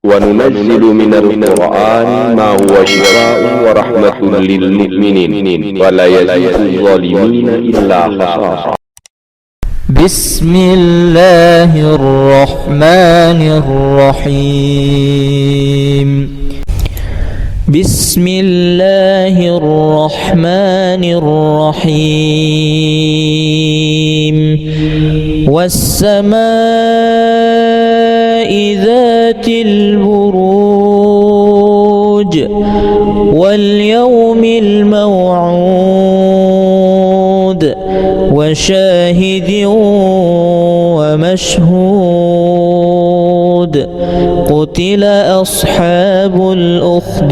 وننزل من القرآن ما هو شفاء ورحمة للمؤمنين ولا يزيد الظالمين إلا خسارا. بسم الله الرحمن الرحيم. بسم الله الرحمن الرحيم. والسماء ذات البروج واليوم الموعود وشاهد ومشهود. قتل أصحاب الأخدود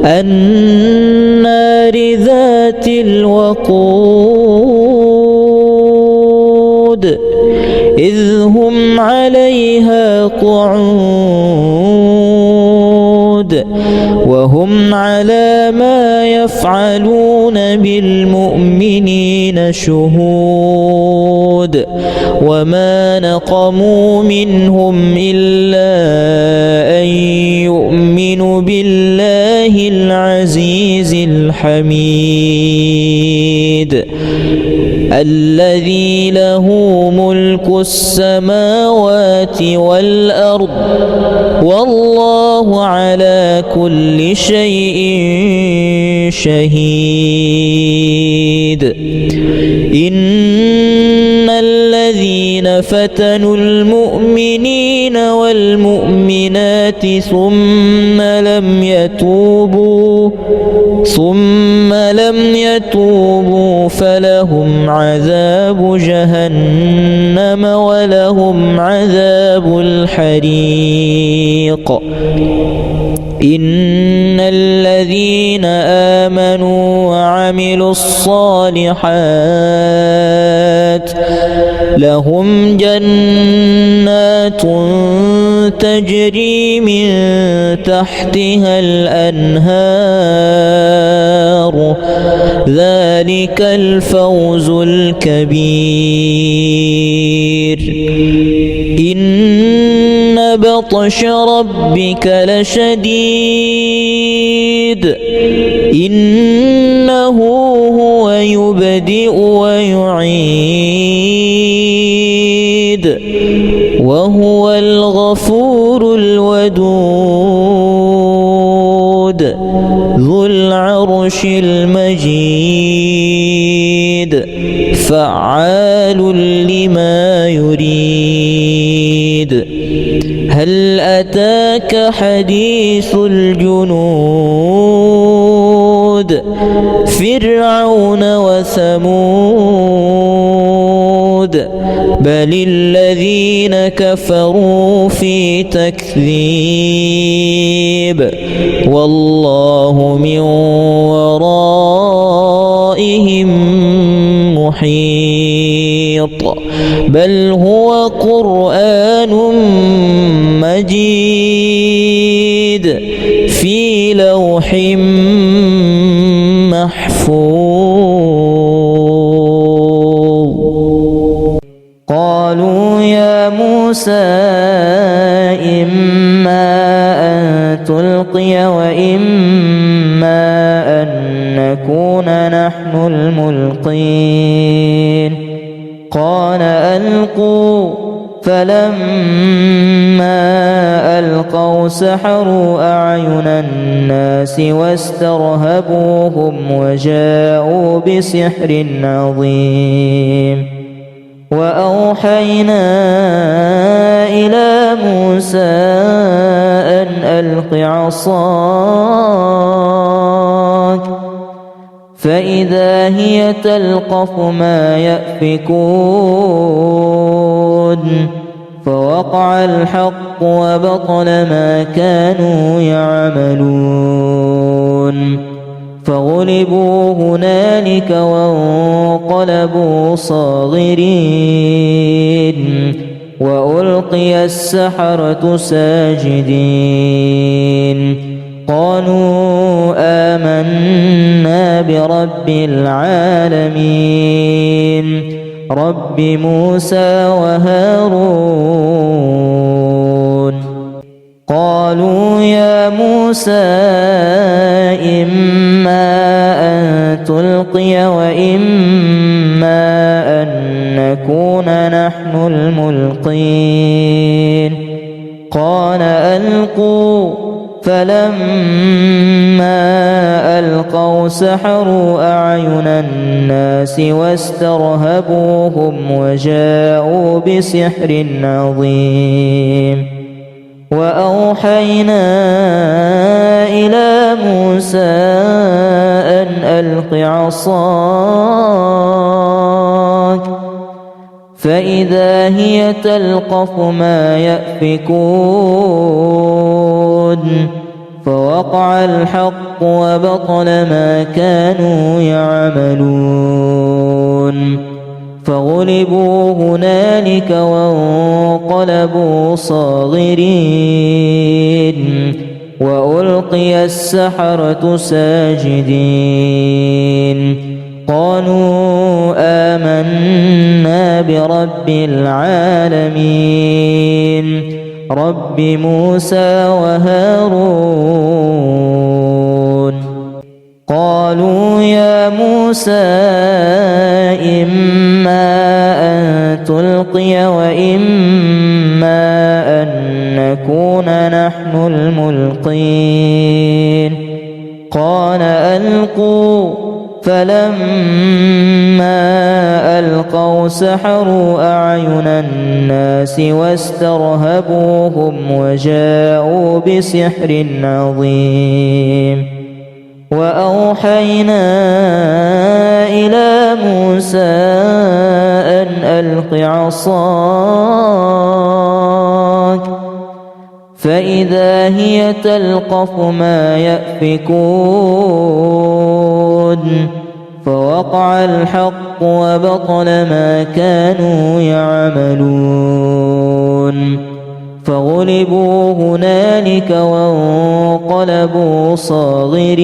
النار ذات الوقود إذ هم عليها قعود وهم على ما يفعلون بالمؤمنين شهود. وما نقموا منهم إلا أن يؤمنوا بالله العزيز الحميد الذي له ملك السماوات والأرض والله على كل شيء شهيد. إن الذين فتنوا المؤمنين والمؤمنات ثم لم يتوبوا فلهم عذاب جهنم ولهم عذاب الحريق. إن الذين آمنوا وعملوا الصالحات لهم جنات تجري من تحتها الأنهار ذلك الفوز الكبير. إن بطش ربك لشديد إنه هو يبدئ ويعيد وهو الغفور الودود ذو العرش المجيد فعال لما يريد. هل أتاك حديث الجنود فرعون وثمود بل الذين كفروا في تكذيب والله من ورائهم محيط. بل هو قرآن مجيد في لوح محفوظ. قالوا يا موسى إما أن تلقي وإما أن نكون نحن الملقين. قال ألقوا فلما ألقوا سحروا أعين الناس واسترهبوهم وجاءوا بسحر عظيم. وأوحينا إلى موسى أن ألق عصاك فإذا هي تلقف ما يأفكون. فوقع الحق وبطل ما كانوا يعملون. فغلبوا هنالك وانقلبوا صاغرين وألقي السحرة ساجدين. قالوا آمنا برب العالمين. رب موسى وهارون قالوا يا موسى إما أن تلقي وإما أن نكون نحن الملقين قال ألقوا فلما ألقوا سحروا أعين الناس واسترهبوهم وجاءوا بسحر عظيم وأوحينا إلى موسى أن ألق عصاك فإذا هي تلقف ما يأفكون فوقع الحق وبطل ما كانوا يعملون فغلبوا هنالك وانقلبوا صاغرين وألقي السحرة ساجدين قالوا آمنا برب العالمين رب موسى وهارون قالوا يا موسى إما أن تلقي وإما أن نكون نحن الملقين قال ألقوا فلما ألقوا سحروا أعين الناس واسترهبوهم وجاءوا بسحر عظيم وأوحينا إلى موسى أن ألق عصاك فإذا هي تلقف ما يأفكون فوقع الحق وبطل ما كانوا يعملون فغلبوا هنالك وانقلبوا صاغرين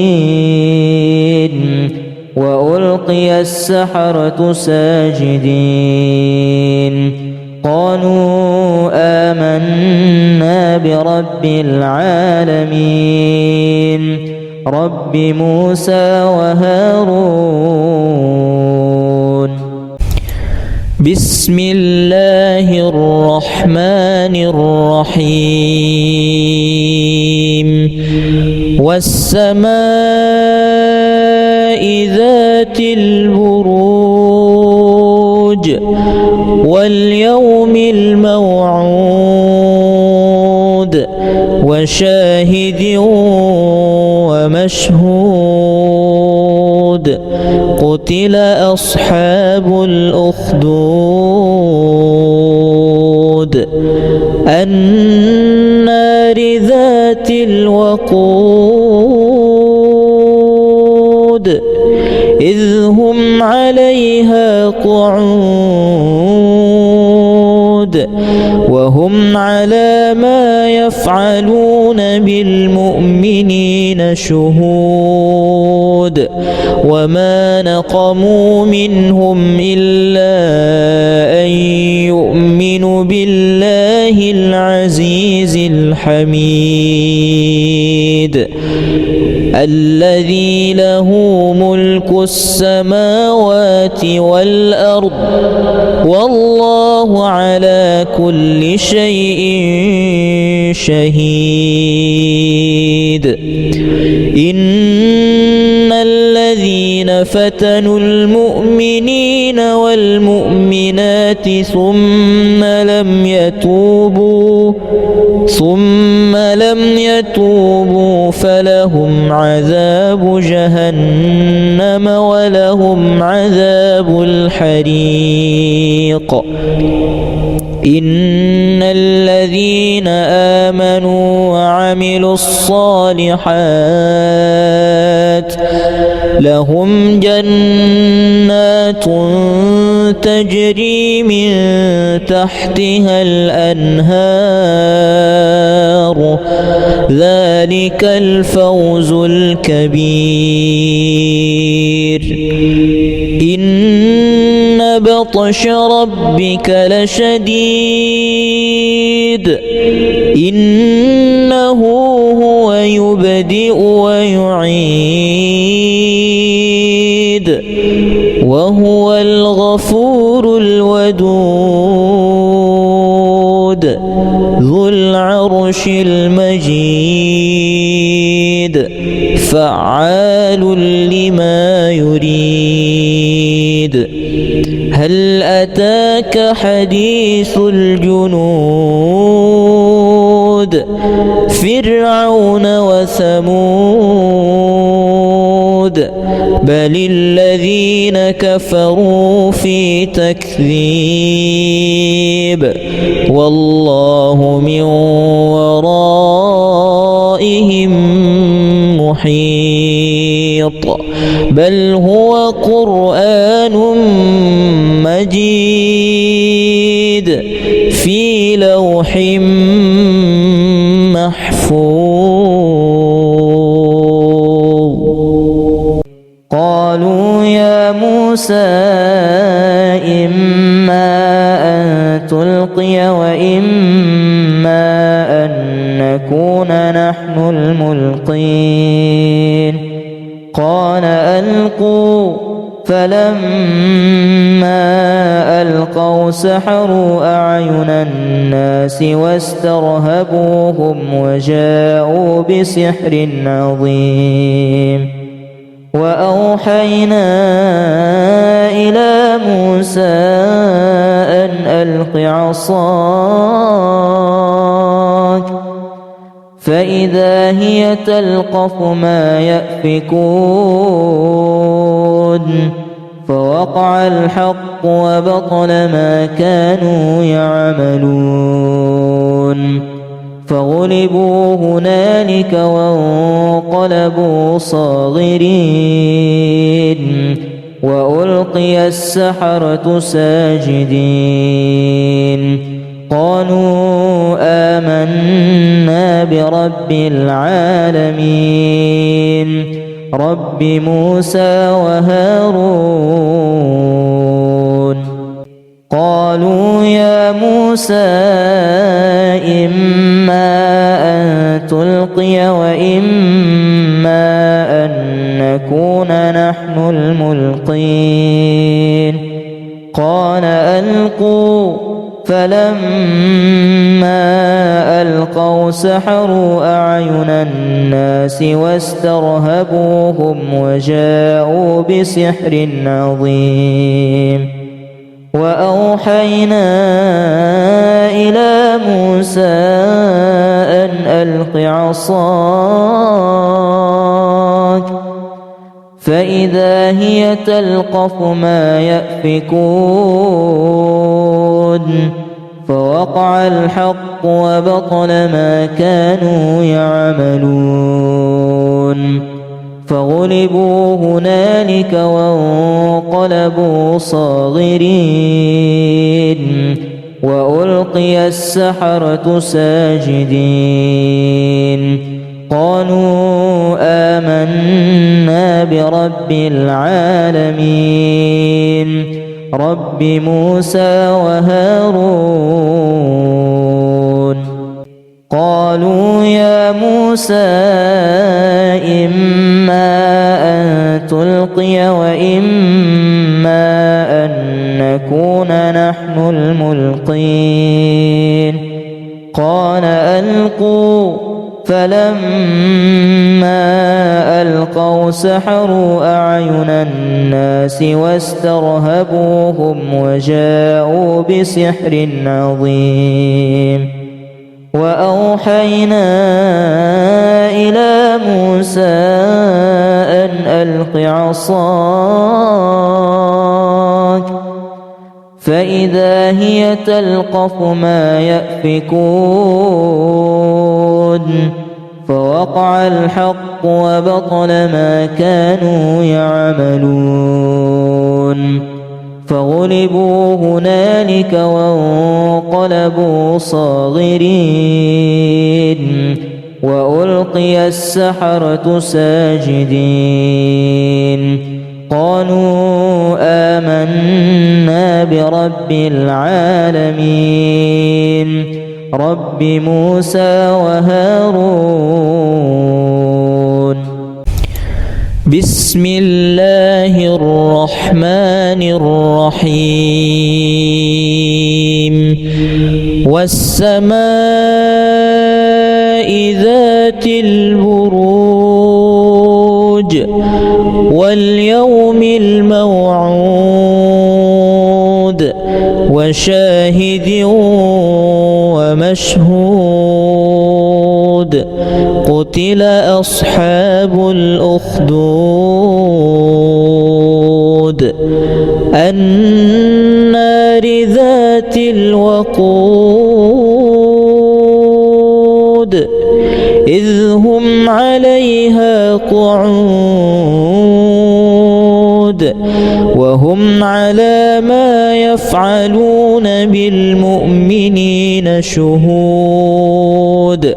وألقي السحرة ساجدين قالوا آمنا برب العالمين رب موسى وهارون بسم الله الرحمن الرحيم والسماء ذات البروج واليوم الموعود وشاهد ومشهود قتل أصحاب الأخدود النار ذات الوقود إذ هم عليها قعود وهم على ما يفعلون بالمؤمنين شهود وما نقموا منهم إلا أن يؤمنوا بالله العزيز الحميد الذي له ملك السماوات والأرض والله على كل شيء شهيد إن الذين فتنوا المؤمنين والمؤمنات ثم لم يتوبوا فلهم عذاب جهنم ولهم عذاب الحريق إن الذين آمنوا وعملوا الصالحات لهم جنات تجري من تحتها الأنهار ذلك الفوز الكبير إن بطش ربك لشديد إنه هو يبدئ ويعيد وهو الغفور الودود ذو العرش المجيد فعال لما يريد هل أتاك حديث الجنود فرعون وثمود بل الذين كفروا في تكذيب والله من ورائهم محيط بل هو قرآن مجيد في لوح محفوظ قالوا يا موسى إما أن تلقي وإما أن نكون نحن الملقين قال ألقوا فلما ألقوا سحروا أعين الناس واسترهبوهم وجاءوا بسحر عظيم وأوحينا إلى موسى أن ألق عصاك فإذا هي تلقف ما يأفكون فوقع الحق وبطل ما كانوا يعملون فغلبوا هنالك وانقلبوا صاغرين وألقي السحرة ساجدين قالوا آمنا برب العالمين رب موسى وهارون قالوا يا موسى إما أن تلقي وإما أن نكون نحن الملقين قال ألقوا فلما ألقوا سحروا أعين الناس واسترهبوهم وجاءوا بسحر عظيم وأوحينا إلى موسى أن ألق عصاك فإذا هي تلقف ما يأفكون فوقع الحق وبطل ما كانوا يعملون فغلبوا هنالك وانقلبوا صاغرين وألقي السحرة ساجدين قالوا آمنا برب العالمين رب موسى وهارون قالوا يا موسى إما أن تلقي وإما أن نكون نحن الملقين قال ألقوا فلما ألقوا سحروا أعين الناس واسترهبوهم وجاءوا بسحر عظيم وأوحينا إلى موسى أن ألق عصاك فإذا هي تلقف ما يأفكون فوقع الحق وبطل ما كانوا يعملون فغلبوا هنالك وانقلبوا صاغرين وألقي السحرة ساجدين قالوا آمنا برب العالمين رب موسى وهارون. بسم الله الرحمن الرحيم. والسماء ذات البروج واليوم الموعود وشاهد ومشهود. قتل أصحاب الأخدود النار ذات الوقود إذ هم عليها قعود وهم على ما يفعلون بالمؤمنين شهود.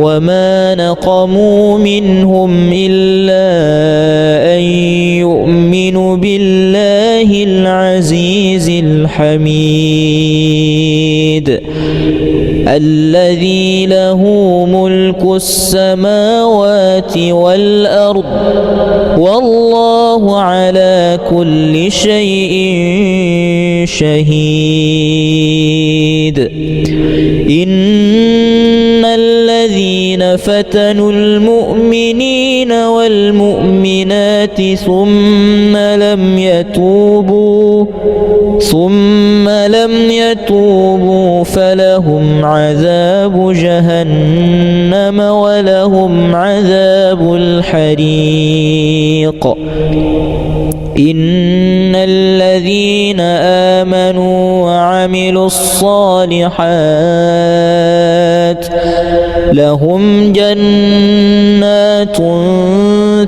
وما نقموا منهم إلا أن يؤمنوا بالله العزيز الحميد الذي له ملك السماوات والأرض والله على كل شيء شهيد. إن الذين فتنوا المؤمنين والمؤمنات ثم لم يتوبوا فلهم عذاب جهنم ولهم عذاب الحريق. إن الذين آمنوا وعملوا الصالحات لهم جنات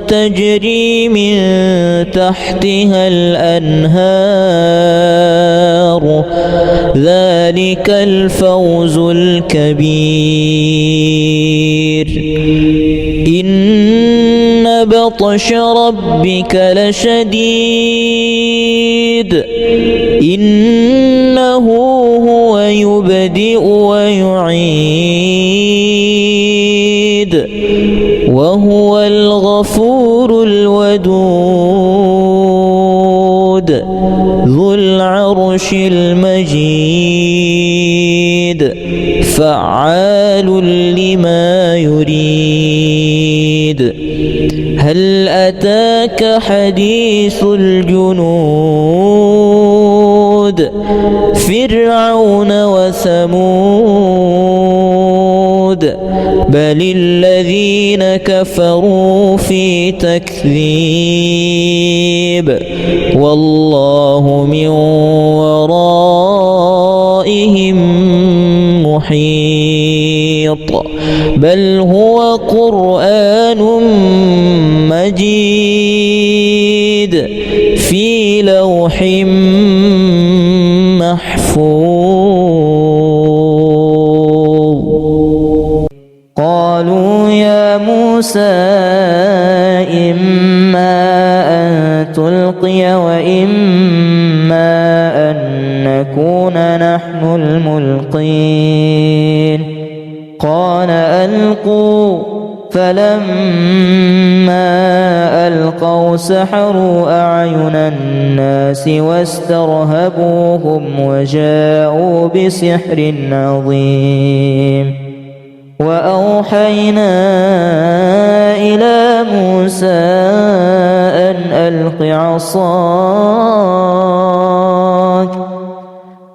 تجري من تحتها الأنهار ذلك الفوز الكبير. إن بطش ربك لشديد إنه هو يبدئ ويعيد وهو الغفور الودود ذو العرش المجيد فعال لما يريد. هل أتاك حديث الجنود فرعون وثمود بل الذين كفروا في تكذيب والله من ورائهم محيط. بل هو قرآن مجيد في لوح محفوظ. قالوا يا موسى إما أن تلقي وإما أن نكون نحن الملقين. قال ألقوا فلما ألقوا سحروا أعين الناس واسترهبوهم وجاءوا بسحر عظيم. وأوحينا إلى موسى أن ألق عصاك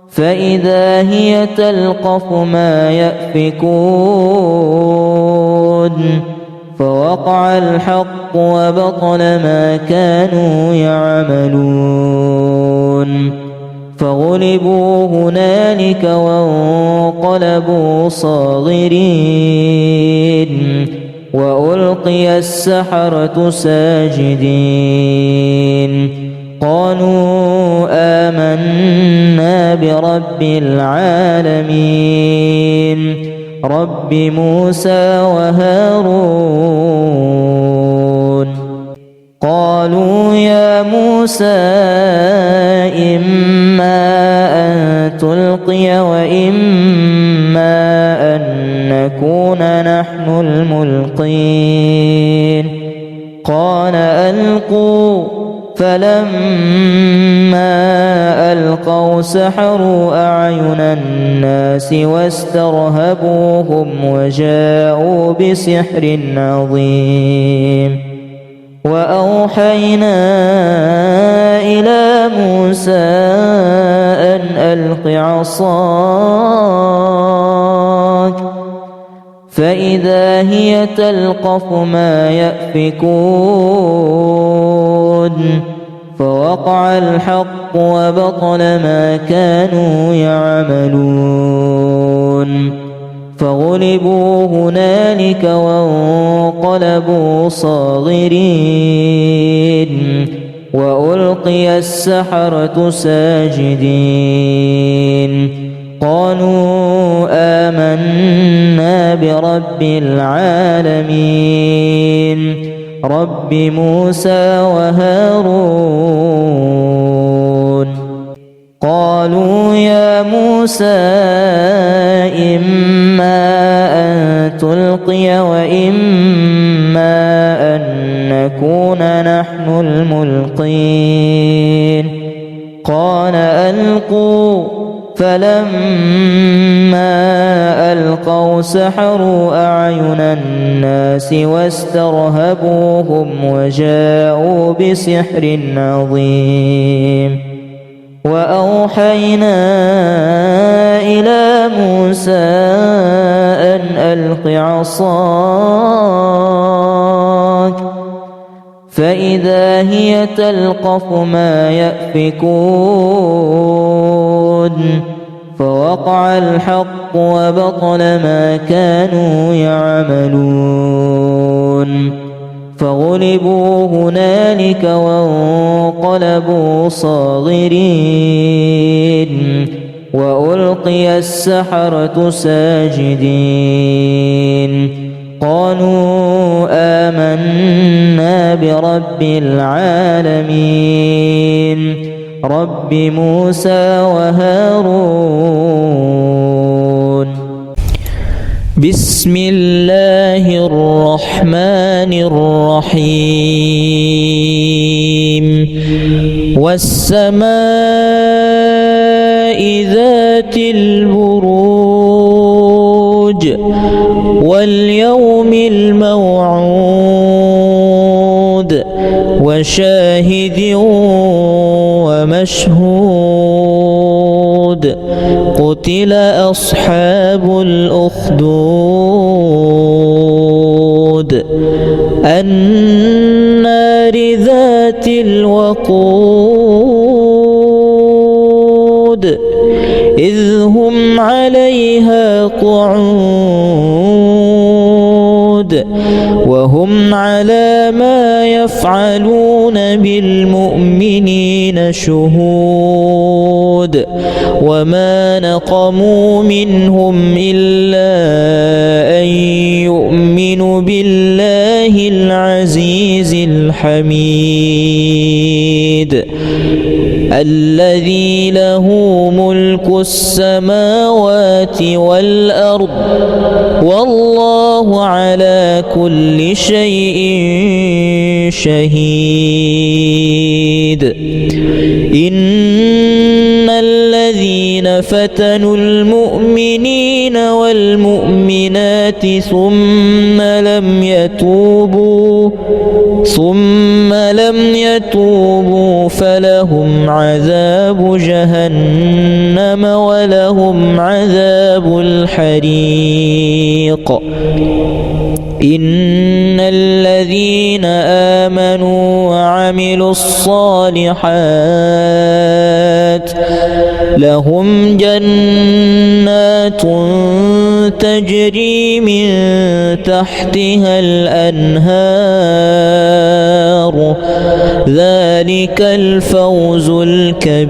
فإذا هي تلقف ما يأفكون. فوقع الحق وبطل ما كانوا يعملون. فغلبوا هنالك وانقلبوا صاغرين وألقي السحرة ساجدين. قالوا آمنا برب العالمين رب موسى وهارون. قالوا يا موسى موسى إما أن تلقي وإما أن نكون نحن الملقين قال ألقوا فلما ألقوا سحروا أعين الناس واسترهبوهم وجاءوا بسحر عظيم وأوحينا إلى موسى أن ألق عصاك فإذا هي تلقف ما يأفكون فوقع الحق وبطل ما كانوا يعملون فغلبوا هنالك وانقلبوا صاغرين وألقي السحرة ساجدين قالوا آمنا برب العالمين رب موسى وهارون قالوا يا موسى إما أن تلقي وإما أن نكون نحن الملقين قال ألقوا فلما ألقوا سحروا أعين الناس واسترهبوهم وجاءوا بسحر عظيم وأوحينا إلى موسى أن ألق عصاك فإذا هي تلقف ما يأفكون فوقع الحق وبطل ما كانوا يعملون فغلبوا هنالك وانقلبوا صاغرين وألقي السحرة ساجدين قالوا آمنا برب العالمين رب موسى وهارون بسم الله الرحمن الرحيم والسماء ذات البروج واليوم الموعود وشاهد ومشهود قتل أصحاب الأخدود النار ذات الوقود إذ هم عليها قعود وهم على ما يفعلون بالمؤمنين شهود وما نقموا منهم إلا أن يؤمنوا بالله العزيز الحميد الذي له ملك السماوات والأرض والله على كل شيء شهيد إن الذين فتنوا المؤمنين والمؤمنات ثم لم يتوبوا فلهم عذاب جهنم ولهم عذاب الحريق إن الذين آمنوا وعملوا الصالحات لهم جنات تجري من تحتها الأنهار ذلك الفوز الكبير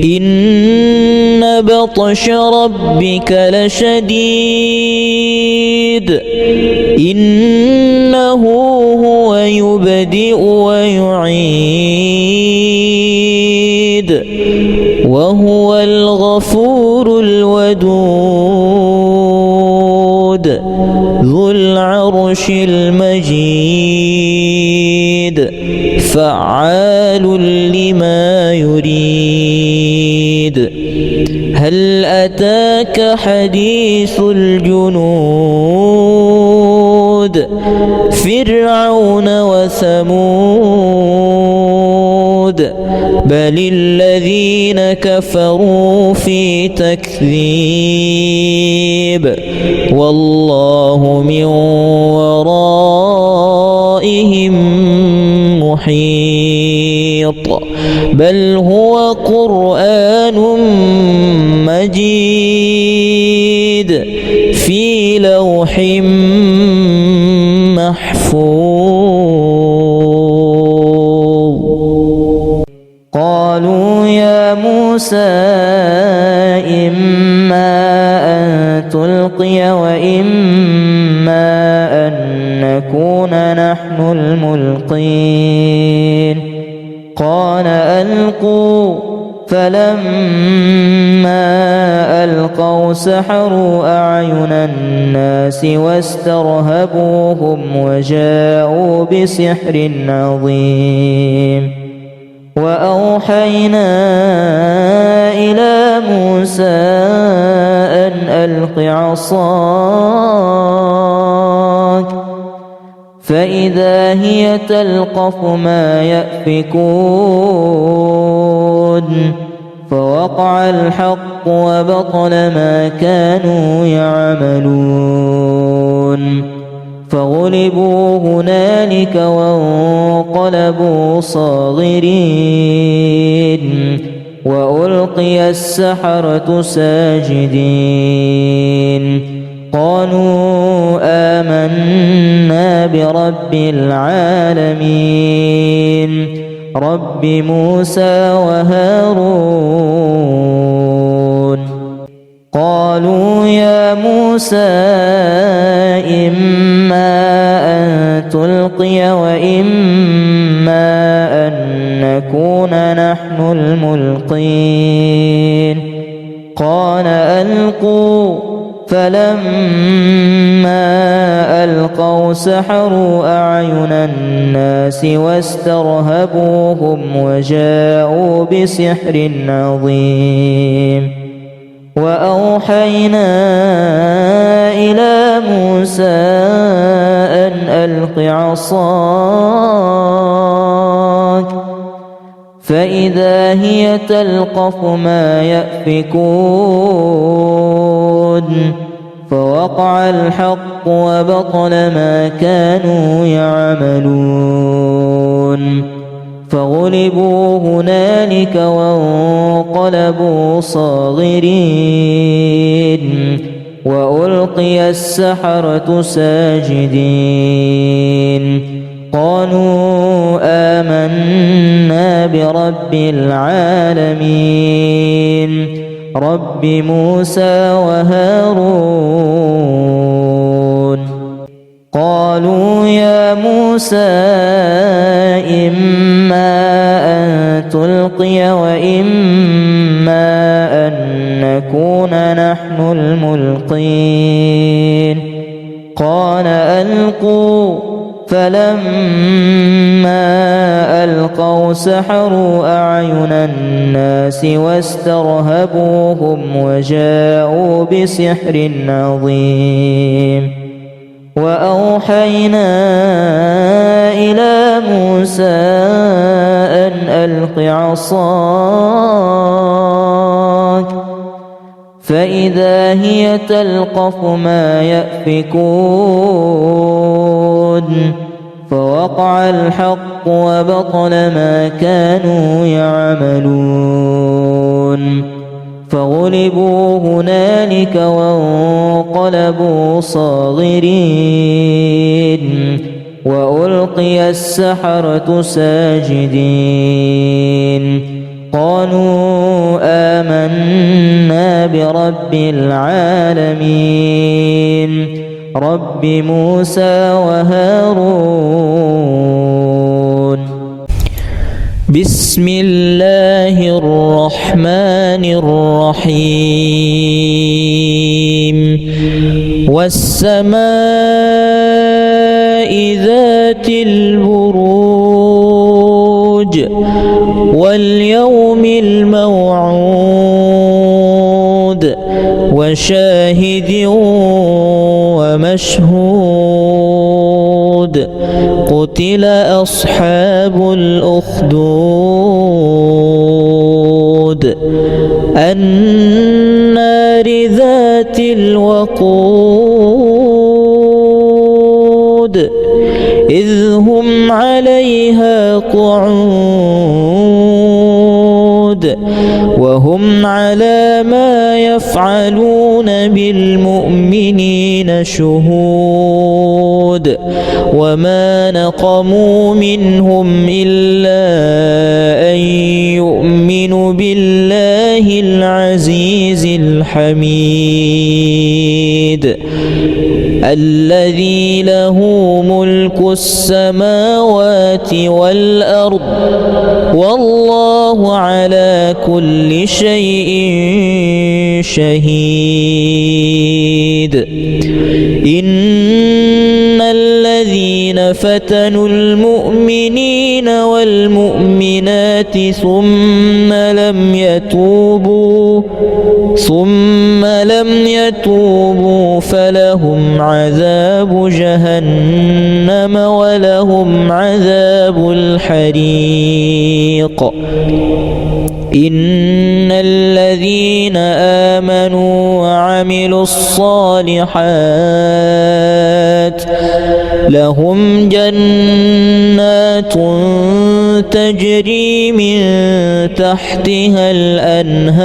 إن بطش ربك لشديد إنه هو يبدئ ويعيد وهو الغفور الودود ذو العرش المجيد فعال لما يريد هل أتاك حديث الجنود فرعون وثمود بل الذين كفروا في تكذيب والله من ورائهم محيط بل هو قرآن مجيد في لوح محفوظ قالوا يا موسى إما أن تلقي وإما أن نكون نحن الملقين قال ألقوا فلما ألقوا سحروا أعين الناس واسترهبوهم وجاءوا بسحر عظيم وأوحينا إلى موسى أن ألق عصاك فإذا هي تلقف ما يأفكون فوقع الحق وبطل ما كانوا يعملون فغلبوا هنالك وانقلبوا صاغرين وألقي السحرة ساجدين قالوا آمنا برب العالمين رب موسى وهارون قالوا يا موسى إما أن تلقي وإما أن نكون نحن الملقين قال ألقوا فلما ألقوا سحروا أعين الناس واسترهبوهم وجاءوا بسحر عظيم وأوحينا إلى موسى أن ألق عصاك فإذا هي تلقف ما يأفكون فوقع الحق وبطل ما كانوا يعملون فغلبوا هنالك وانقلبوا صاغرين وألقي السحرة ساجدين قالوا آمنا برب العالمين رب موسى وهارون قالوا يا موسى إما أن تلقي وإما أن نكون نحن الملقين قال ألقوا فلما ألقوا سحروا أعين الناس واسترهبوهم وجاءوا بسحر عظيم وأوحينا إلى موسى أن ألق عصاك فإذا هي تلقف ما يأفكون فوقع الحق وبطل ما كانوا يعملون فغلبوا هنالك وانقلبوا صاغرين وألقي السحرة ساجدين قالوا آمنا برب العالمين رب موسى وهارون. بسم الله الرحمن الرحيم. والسماء ذات البروج واليوم الموعود وشاهد ومشهود قتل أصحاب الأخدود النار ذات الوقود إذ هم عليها قعود وهم على ما يفعلون بالمؤمنين شهود وما نقموا منهم إلا أن يؤمنوا بالله العزيز الحميد الذي له ملك السماوات والأرض والله على كل شيء شهيد. إن الذين فتنوا المؤمنين والمؤمنات ثم لم يتوبوا فلهم عذاب جهنم ولهم عذاب الحريق. إن الذين آمنوا وعملوا الصالحات لهم جنات تجري من تحتها الأنهار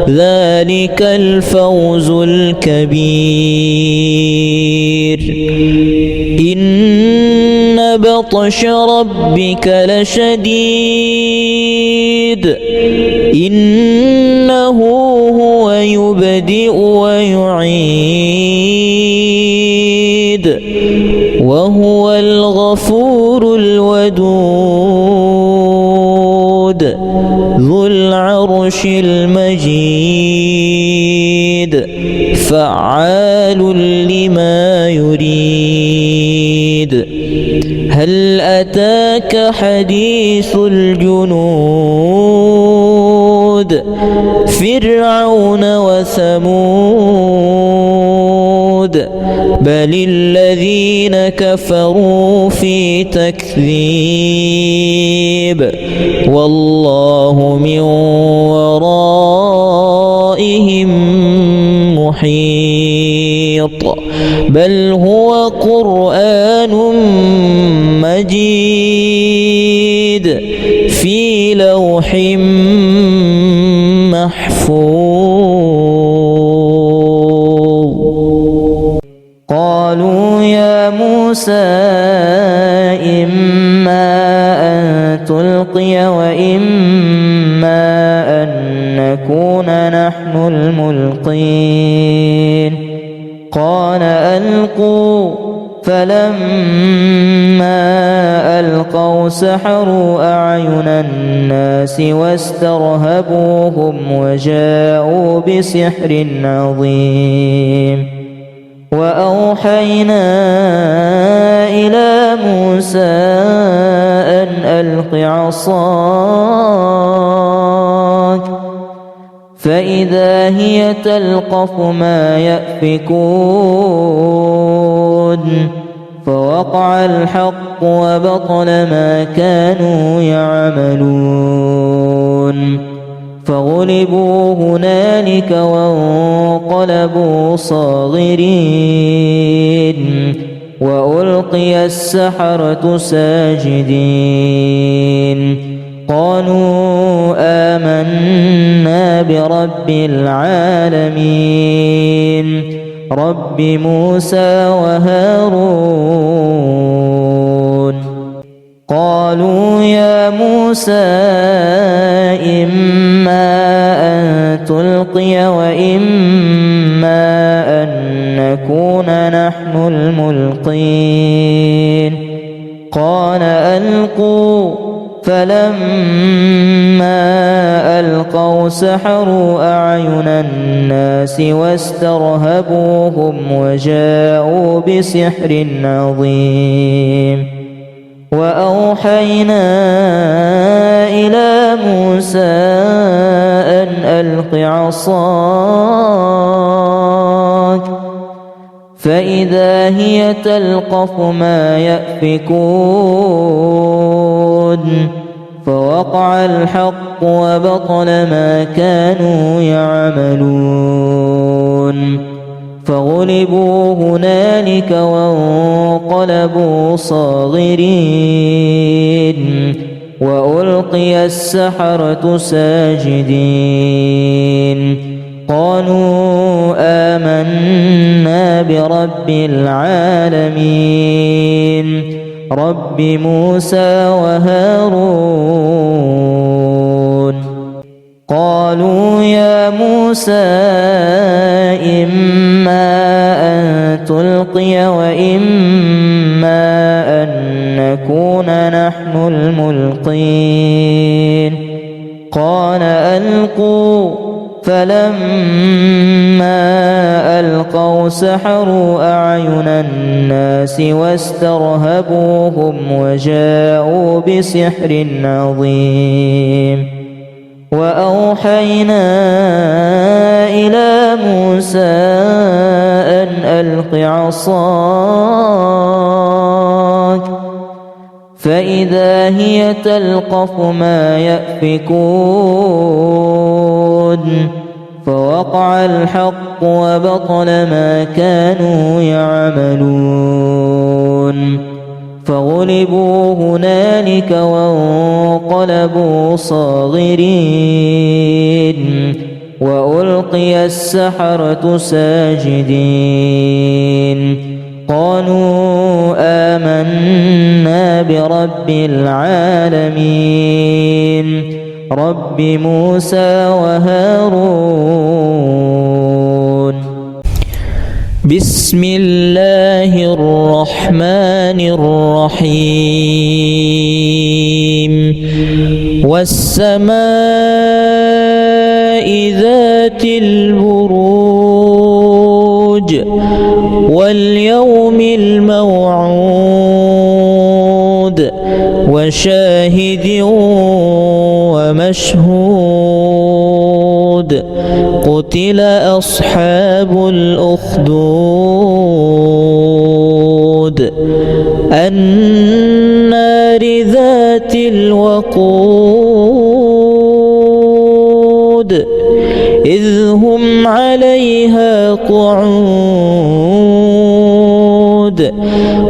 ذلك الفوز الكبير. إن بطش ربك لشديد إنه هو يبدئ ويعيد وهو الغفور الودود ذو العرش المجيد فعال لما يريد. هل أتاك حديث الجنود فرعون وثمود بل الذين كفروا في تكذيب والله من ورائهم محيط بل هو قرآن مجيد في لوح محفوظ. قالوا يا موسى إما أن تلقي وإما أن نكون نحن الملقين قال ألقوا فلما ألقوا سحروا أعين الناس واسترهبوهم وجاءوا بسحر عظيم. وأوحينا إلى موسى أن ألق عصاك فإذا هي تلقف ما يأفكون فوقع الحق وبطل ما كانوا يعملون فغلبوا هنالك وانقلبوا صاغرين وألقي السحرة ساجدين قالوا آمنا برب العالمين رب موسى وهارون. قالوا يا موسى إما أن تلقي وإما أن نكون نحن الملقين قال ألقوا فلما ألقوا سحروا أعين الناس واسترهبوهم وجاءوا بسحر عظيم وأوحينا إلى موسى أن ألق عصاك فإذا هي تلقف ما يأفكون فوقع الحق وبطل ما كانوا يعملون فغلبوا هنالك وانقلبوا صاغرين وألقي السحرة ساجدين قالوا آمنا برب العالمين رب موسى وهارون قالوا يا موسى إما أن تلقي وإما أن نكون نحن الملقين قال ألقوا فلما ألقوا سحروا أعين الناس واسترهبوهم وجاءوا بسحر عظيم وأوحينا إلى موسى أن ألق عصاك فإذا هي تلقف ما يأفكون فوقع الحق وبطل ما كانوا يعملون فغلبوا هنالك وانقلبوا صاغرين وألقي السحرة ساجدين قالوا آمنا برب العالمين رب موسى وهارون بسم الله الرحمن الرحيم والسماء ذات البروج واليوم الموعود وشاهد ومشهود قتل أصحاب الأخدود النار ذات الوقود إذ هم عليها قعود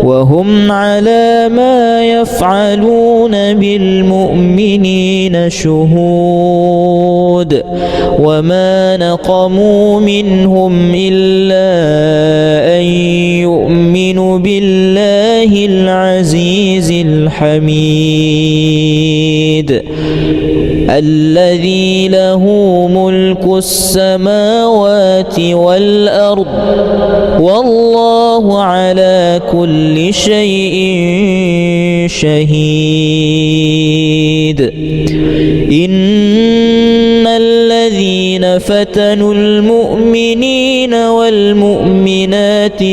وهم على ما يفعلون بالمؤمنين شهود وما نقموا منهم إلا أن يؤمنوا بالله العزيز الحميد الذي له ملك السماوات والأرض والله على كل شيء شهيد إن الذين فتنوا المؤمنين والمؤمنات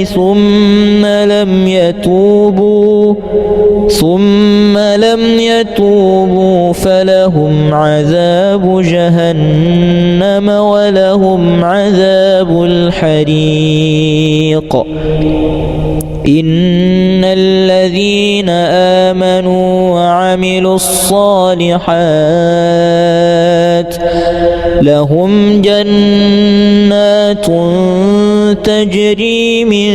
ثم لم يتوبوا فلهم عذاب جهنم ولهم عذاب الحريق إن الذين آمنوا وعملوا الصالحات لهم جنات تجري من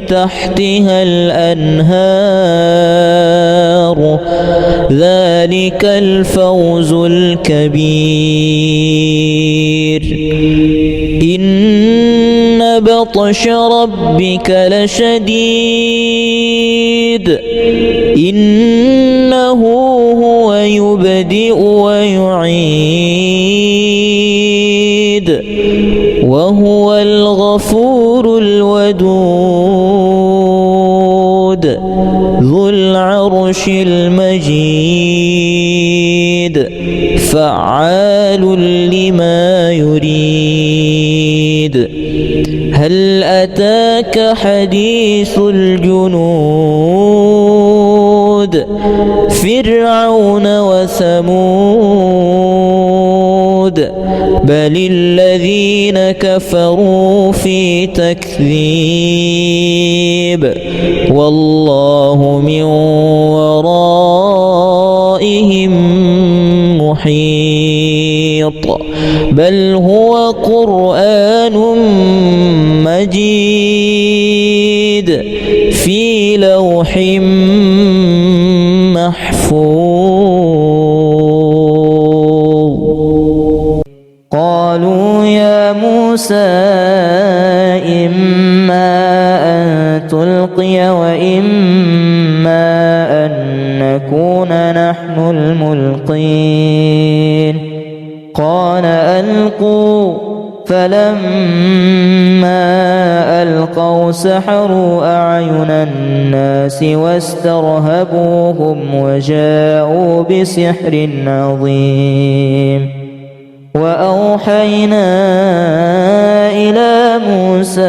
تحتها الأنهار ذلك الفوز الكبير إن بطش ربك لشديد إنه هو يبدئ ويعيد وهو الغفور الودود ذو العرش المجيد فعال لما يريد هل أتاك حديث الجنود فرعون وثمود بل الذين كفروا في تكذيب والله من ورائهم محيط بل هو قرآن مجيد في لوح محفوظ قالوا يا موسى إما أن تلقي وإما أن نكون نحن الملقين قال ألقوا فلما ألقوا سحروا أعين الناس واسترهبوهم وجاءوا بسحر عظيم وأوحينا إلى موسى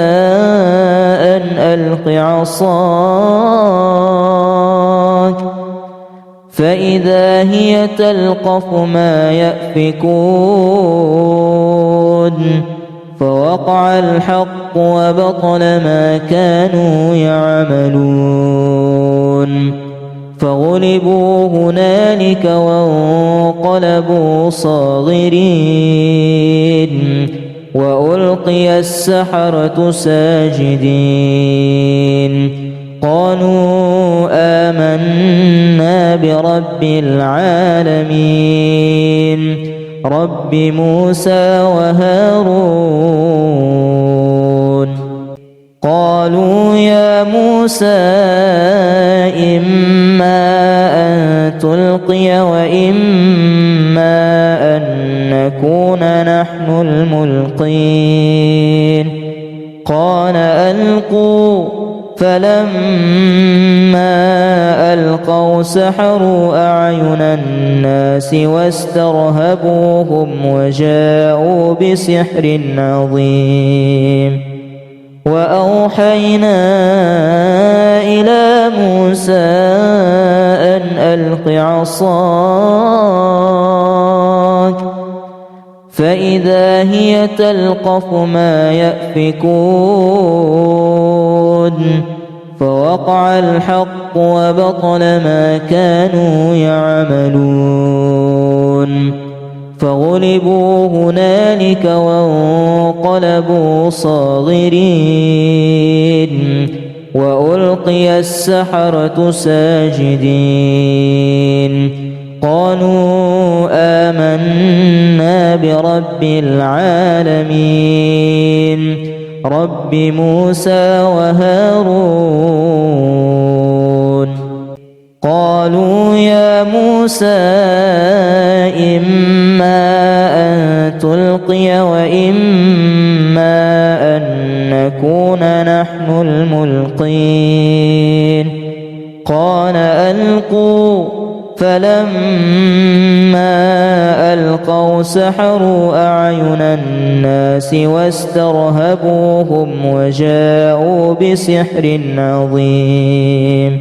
أن ألق عصاك فإذا هي تلقف ما يأفكون فوقع الحق وبطل ما كانوا يعملون فغلبوا هنالك وانقلبوا صاغرين وألقي السحرة ساجدين قالوا آمنا برب العالمين رب موسى وهارون قالوا يا موسى إما أن تلقي وإما أن نكون نحن الملقين قال ألقوا فلما ألقوا سحروا أعين الناس واسترهبوهم وجاءوا بسحر عظيم وأوحينا إلى موسى أن ألق عصاك فإذا هي تلقف ما يأفكون فوقع الحق وبطل ما كانوا يعملون فغلبوا هنالك وانقلبوا صاغرين وألقي السحرة ساجدين قالوا آمنا برب العالمين رب موسى وهارون قالوا يا موسى إما أن تلقي وإما أن نكون نحن الملقين قال ألقوا فلما ألقوا سحروا أعين الناس واسترهبوهم وجاءوا بسحر عظيم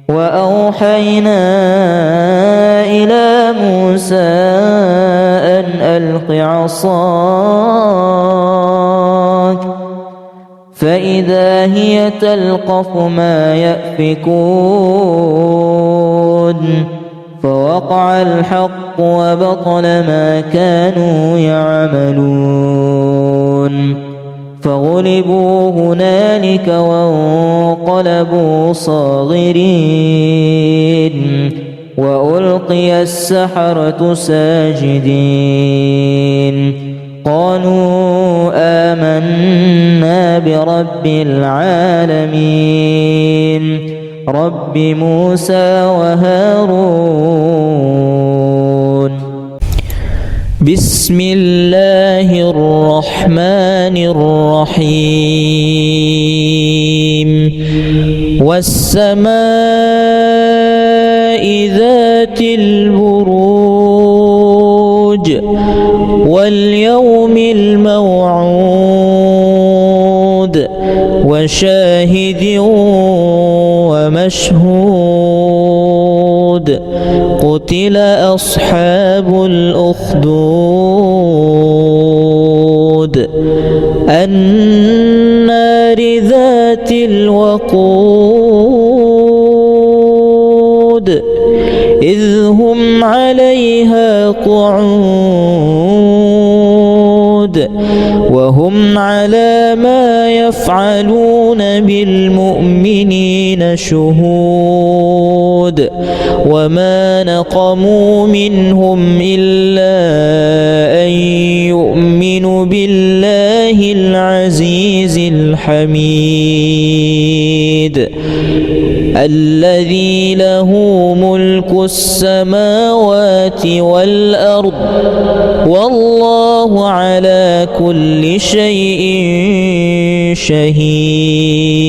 وأوحينا إلى موسى أن ألق عصاك فإذا هي تلقف ما يأفكون فوقع الحق وبطل ما كانوا يعملون فغلبوا هنالك وانقلبوا صاغرين وألقي السحرة ساجدين قالوا آمنا برب العالمين رب موسى وهارون. بسم الله الرحمن الرحيم. والسماء ذات البروج واليوم الموعود وشاهد ومشهود. قتل أصحاب الأخدود النار ذات الوقود إذ هم عليها قعود وهم على ما يفعلون بالمؤمنين شهود. وما نقموا منهم إلا أن يؤمنوا بالله العزيز الحميد الذي له ملك السماوات والأرض والله على كل شيء شهيد.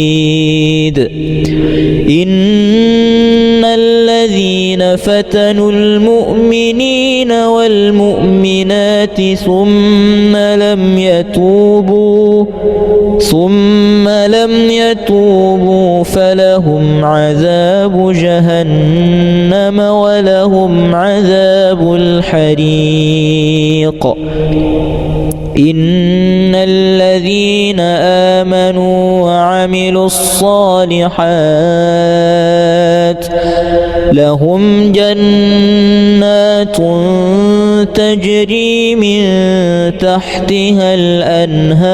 إن الذين فتنوا المؤمنين والمؤمنات ثم لم يتوبوا فلهم عذاب جهنم ولهم عذاب الحريق. إن الذين آمنوا وعملوا الصالحات لهم جنات تجري من تحتها الأنهار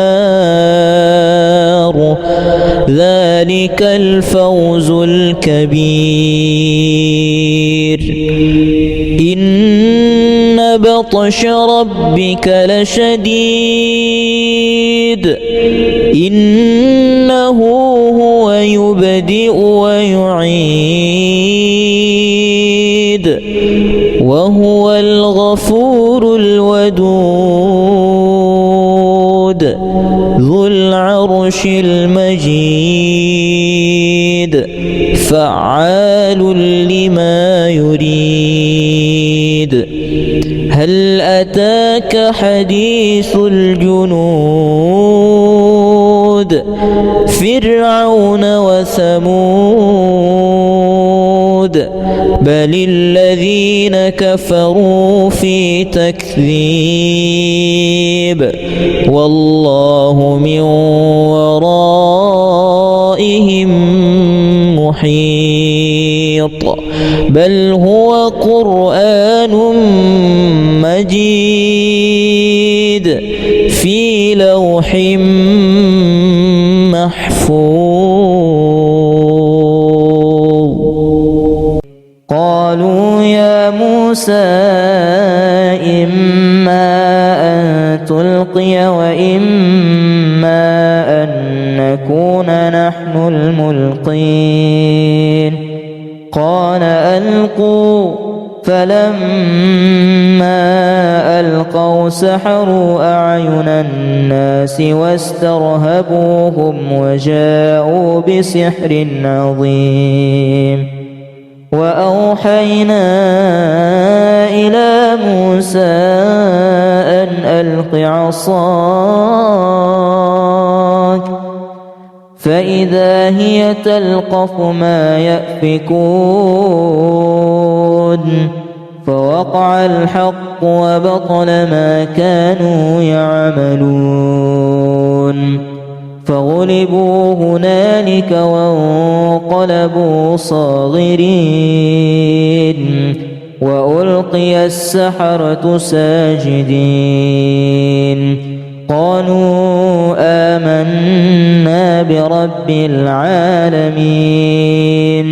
ذلك الفوز الكبير. إن بطش ربك لشديد إنه هو يبدئ ويعيد وهو الغفور الودود ذو العرش المجيد فعال لما يريد. هل أتاك حديث الجنود فرعون وثمود بل الذين كفروا في تكذيب والله من ورائهم محيط. بل هو قرآن مجيد في لوح محفوظ. قالوا يا موسى إما أن تلقي وإما أن نكون نحن الملقين. قال ألقوا فلما ألقوا سحروا أعين الناس واسترهبوهم وجاءوا بسحر عظيم. وأوحينا إلى موسى أن ألق عصاك فإذا هي تلقف ما يأفكون. فوقع الحق وبطل ما كانوا يعملون. فغلبوا هنالك وانقلبوا صاغرين وألقي السحرة ساجدين. قالوا آمنا برب العالمين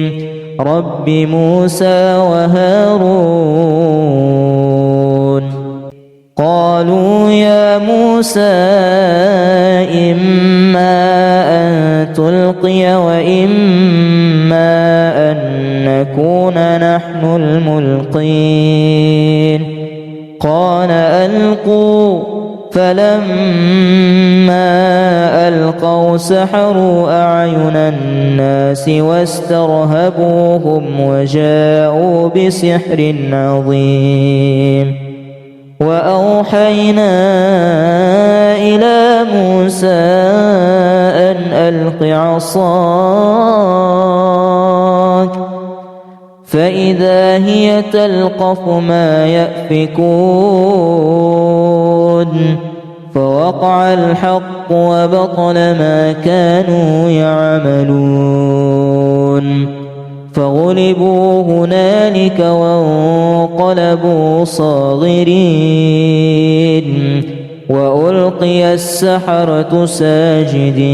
رب موسى وهارون. قالوا يا موسى إما أن تلقي وإما أن نكون نحن الملقين قال ألقوا فلما ألقوا سحروا أعين الناس واسترهبوهم وجاءوا بسحر عظيم وأوحينا إلى موسى أن ألق عصاك فإذا هي تلقف ما يأفكون فوقع الحق وبطل ما كانوا يعملون فغلبوا هنالك وانقلبوا صاغرين وألقي السحرة ساجدين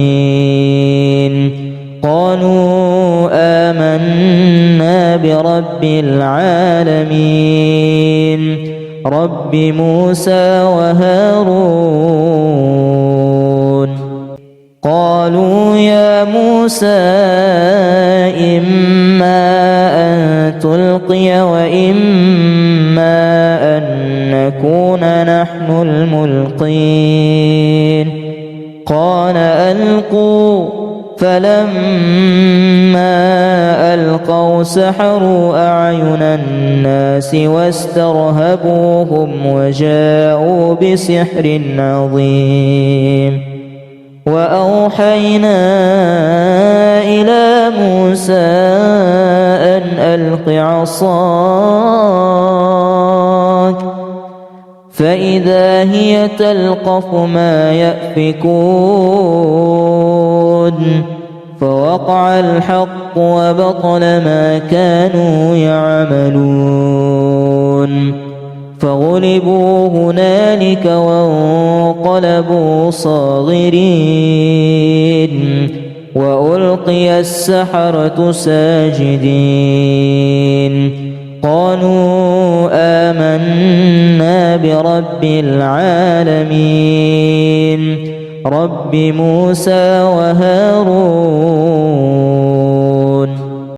قالوا آمنا برب العالمين رب موسى وهارون قالوا يا موسى إما أن تلقي وإما أن نكون نحن الملقين قال ألقوا فلما ألقوا سحروا أعين الناس واسترهبوهم وجاءوا بسحر عظيم وأوحينا إلى موسى أن ألق عصاك فإذا هي تلقف ما يأفكون فوقع الحق وبطل ما كانوا يعملون فغلبوا هنالك وانقلبوا صاغرين وألقي السحرة ساجدين قالوا آمنا برب العالمين رب موسى وهارون